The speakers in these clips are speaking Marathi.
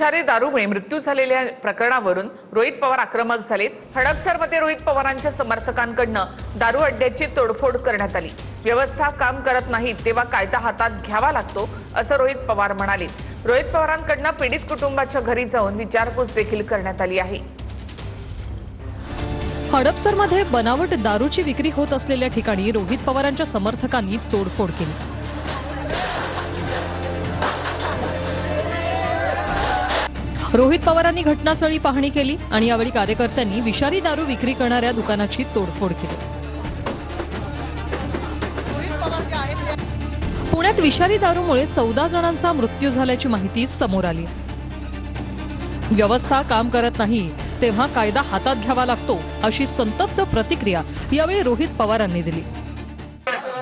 विषारी दारूमुळे मृत्यू झालेल्या प्रकरणावरून रोहित पवार आक्रमक झालेत। हडपसरमध्ये रोहित पवारांच्या समर्थकांकडून दारू अड्ड्याची तोडफोड करण्यात आली। व्यवस्था काम करत नाही तेव्हा कायदा हातात घ्यावा लागतो असं रोहित पवार म्हणाले। रोहित पवारांकडून पीडित कुटुंबाच्या घरी जाऊन विचारपूस देखील करण्यात आली आहे। हडपसरमध्ये बनावट दारूची विक्री होत असलेल्या ठिकाणी रोहित पवारांच्या समर्थकांनी तोडफोड केली। रोहित पवारांनी घटनास्थळी पाहणी केली आणि यावेळी कार्यकर्त्यांनी विषारी दारू विक्री करणाऱ्या दुकानाची तोडफोड केली। पुण्यात विषारी दारूमुळे 14 जणांचा मृत्यू झाल्याची माहिती समोर आली। व्यवस्था काम करत नाही तेव्हा कायदा हातात घ्यावा लागतो अशी संतप्त प्रतिक्रिया यावेळी रोहित पवारांनी दिली।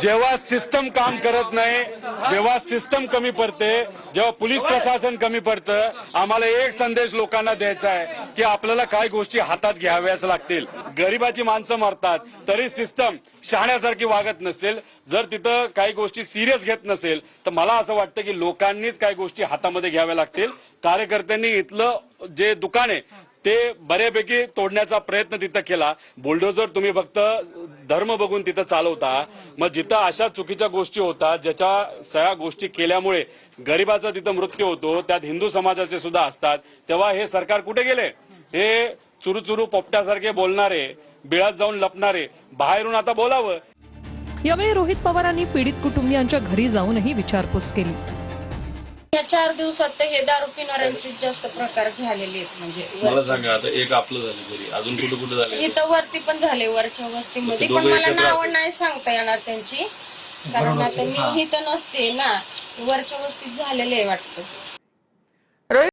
जेव्हा सिस्टम काम करत नाही, जेव्हा सिस्टम कमी पडते, जेव्हा पोलीस प्रशासन कमी पडतं, आम्हाला एक संदेश लोकांना द्यायचा आहे की आपल्याला काही गोष्टी हातात घ्याव्याच लागतील। गरिबाची माणसं मरतात तरी सिस्टम शहाण्यासारखी वागत नसेल, जर तिथं काही गोष्टी सिरियस घेत नसेल तर मला असं वाटतं की लोकांनीच काही गोष्टी हातामध्ये घ्याव्या लागतील। कार्यकर्त्यांनी इथलं जे दुकान आहे ते बऱ्यापैकी तोडण्याचा प्रयत्न तिथं केला। बुलडोजर तुम्ही फक्त धर्म बघून तिथं चालवता, मग जिथं अशा चुकीच्या गोष्टी होतात ज्याच्या सगळ्या गोष्टी केल्यामुळे गरिबाचा तिथं मृत्यू होतो, त्यात हिंदू समाजाचे सुद्धा असतात, तेव्हा हे सरकार कुठे गेले? हे चुरू पोपट्यासारखे बोलणारे, बिळात जाऊन लपणारे बाहेरून आता बोलावं। यावेळी रोहित पवारांनी पीडित कुटुंबियांच्या घरी जाऊनही विचारपूस केली। या 4 दिवसात तर हे दारू पिणाऱ्यांचे जास्त प्रकार झालेले आहेत। म्हणजे मला सांगा, आता एक आपलं झालं घरी, अजून कुठे झाले? इथं वरती पण झाले, वरच्या वस्तीमध्ये, पण मला नाव नाही सांगता येणार त्यांची, कारण आता मी इथं नसते ना, वरच्या वस्तीत झालेले आहे वाटतं।